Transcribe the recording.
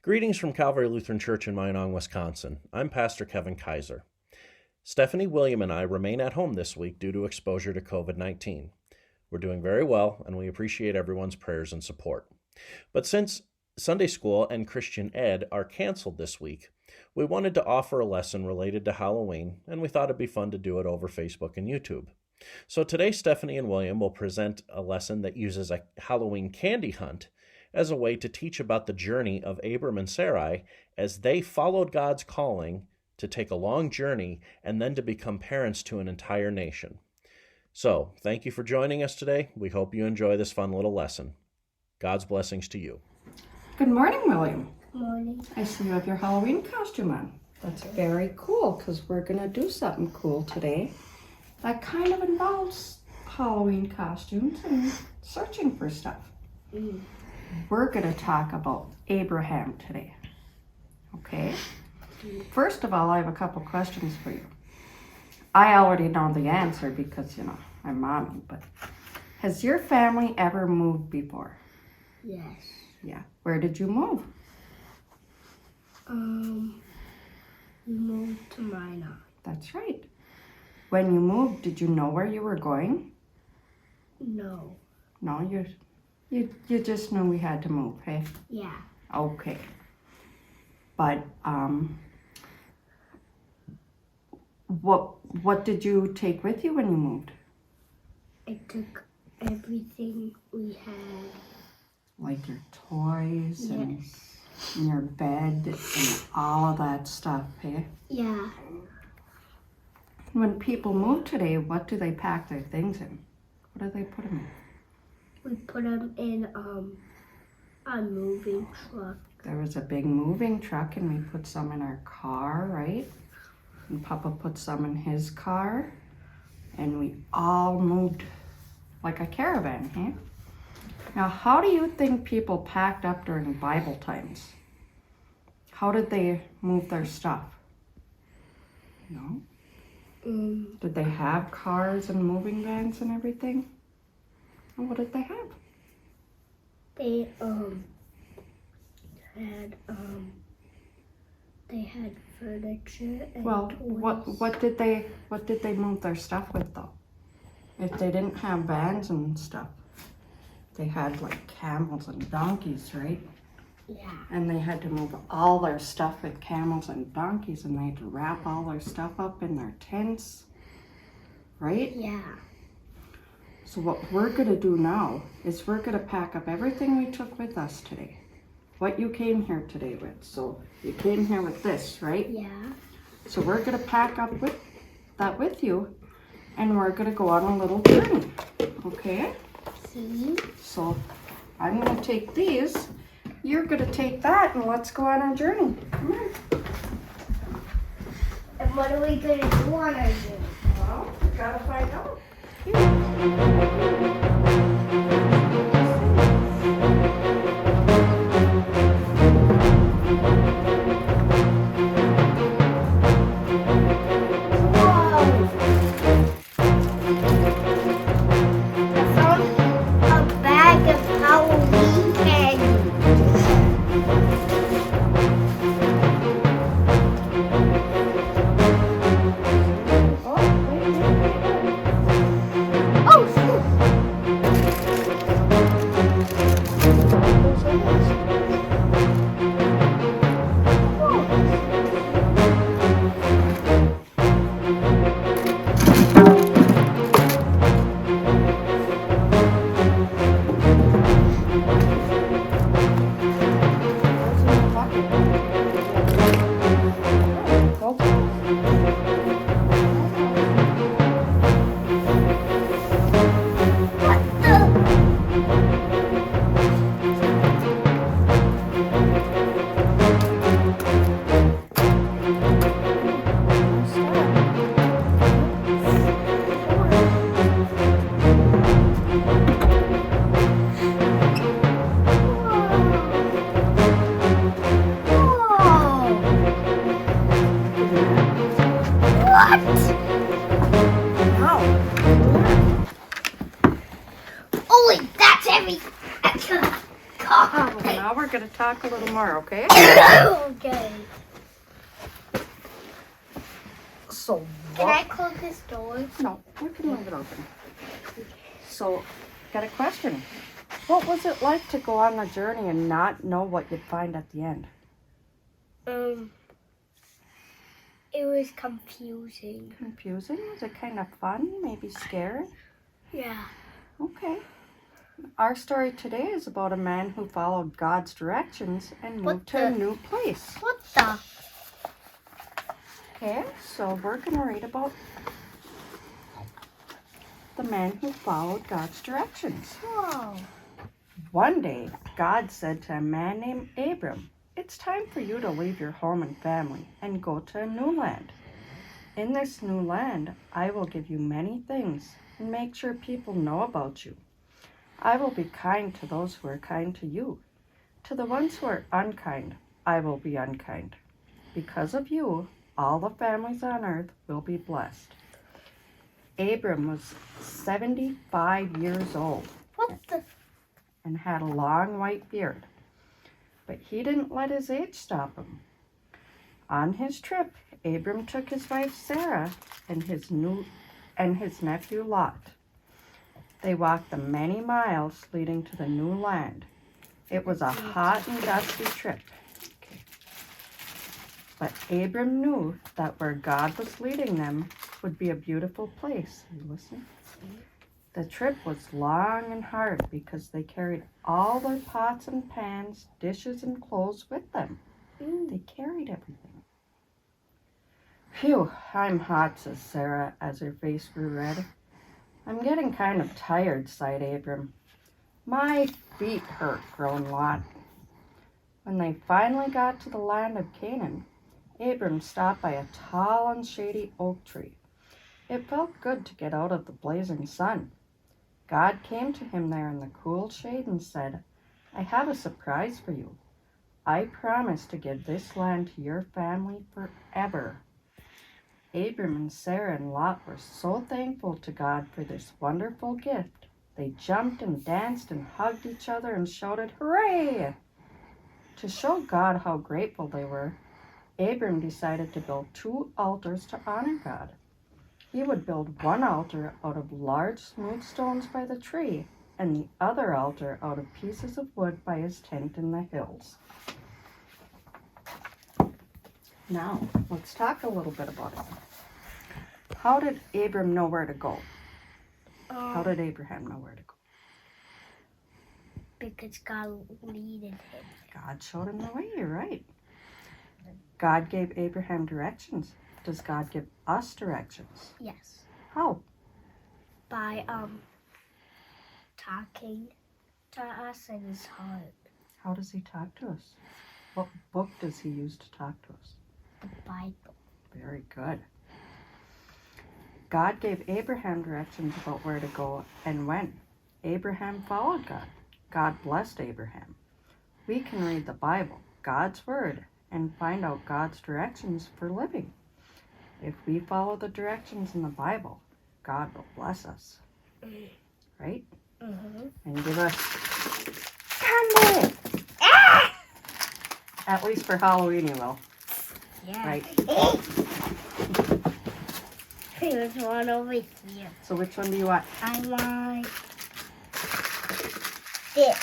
Greetings from Calvary Lutheran Church in Minong, Wisconsin. I'm Pastor Kevin Kaiser. Stephanie, William, and I remain at home this week due to exposure to COVID-19. We're doing very well, and we appreciate everyone's prayers and support. But since Sunday School and Christian Ed are canceled this week, we wanted to offer a lesson related to Halloween, and we thought it'd be fun to do it over Facebook and YouTube. So today, Stephanie and William will present a lesson that uses a Halloween candy hunt as a way to teach about the journey of Abram and Sarai as they followed God's calling to take a long journey and then to become parents to an entire nation. So, thank you for joining us today. We hope you enjoy this fun little lesson. God's blessings to you. Good morning, William. Good morning. I see you have your Halloween costume on. That's very cool because we're going to do something cool today that kind of involves Halloween costumes and searching for stuff. We're going to talk about Abraham today. Okay? First of all, I have a couple questions for you. I already know the answer because, I'm mommy, but has your family ever moved before? Yes. Yeah. Where did you move? We moved to Minong. That's right. When you moved, did you know where you were going? No. No, you just knew we had to move, hey? Yeah. Okay. But what did you take with you when you moved? I took everything we had. Like your toys and Yes. your bed and all of that stuff, hey? Yeah. When people move today, what do they pack their things in? What do they put them in? We put them in a moving truck. There was a big moving truck and we put some in our car, right? And Papa put some in his car and we all moved like a caravan, hey? Now, how do you think people packed up during Bible times? How did they move their stuff? No? Did they have cars and moving vans and everything? And what did they have? They had furniture and toys. What did they move their stuff with though? If they didn't have vans and stuff, they had like camels and donkeys, right? Yeah. And they had to move all their stuff with camels and donkeys, and they had to wrap all their stuff up in their tents, right? Yeah. So what we're gonna do now is we're gonna pack up everything we took with us today. What you came here today with. So you came here with this, right? Yeah. So we're gonna pack up with you, and we're gonna go on a little journey, okay? See? So I'm gonna take these, you're gonna take that, and let's go on our journey. Come here. And what are we gonna do on our journey? Well, we gotta find out. talk a little more, okay? Okay. So Can I close this door? No, we can leave it open. So, got a question. What was it like to go on the journey and not know what you'd find at the end? It was confusing. Confusing? Was it kind of fun? Maybe scary? Yeah. Okay. Our story today is about a man who followed God's directions and moved to a new place. What the? Okay, so we're going to read about the man who followed God's directions. Whoa. One day, God said to a man named Abram, "It's time for you to leave your home and family and go to a new land. In this new land, I will give you many things and make sure people know about you. I will be kind to those who are kind to you. To the ones who are unkind, I will be unkind. Because of you, all the families on earth will be blessed." Abram was 75 years old What the? and had a long white beard, but he didn't let his age stop him. On his trip, Abram took his wife Sarah and his nephew Lot. They walked the many miles leading to the new land. It was a hot and dusty trip. But Abram knew that where God was leading them would be a beautiful place. You listen? The trip was long and hard because they carried all their pots and pans, dishes and clothes with them. They carried everything. "Phew, I'm hot," says Sarah as her face grew red. "I'm getting kind of tired," sighed Abram. "My feet hurt," groaned Lot. When they finally got to the land of Canaan, Abram stopped by a tall and shady oak tree. It felt good to get out of the blazing sun. God came to him there in the cool shade and said, "I have a surprise for you. I promise to give this land to your family forever." Abram and Sarah and Lot were so thankful to God for this wonderful gift. They jumped and danced and hugged each other and shouted, "Hooray!" To show God how grateful they were, Abram decided to build 2 altars to honor God. He would build one altar out of large smooth stones by the tree and the other altar out of pieces of wood by his tent in the hills. Now, let's talk a little bit about it. How did Abram know where to go? How did Abraham know where to go? Because God leaded him. God showed him the way, you're right. God gave Abraham directions. Does God give us directions? Yes. How? By talking to us in his heart. How does he talk to us? What book does he use to talk to us? The Bible. Very good. God gave Abraham directions about where to go and when. Abraham followed God. God blessed Abraham. We can read the Bible, God's Word, and find out God's directions for living. If we follow the directions in the Bible, God will bless us. Right? Mm-hmm. And give us candy! At least for Halloween, you will. Yeah. Right? There's one over here. So which one do you want? I want this.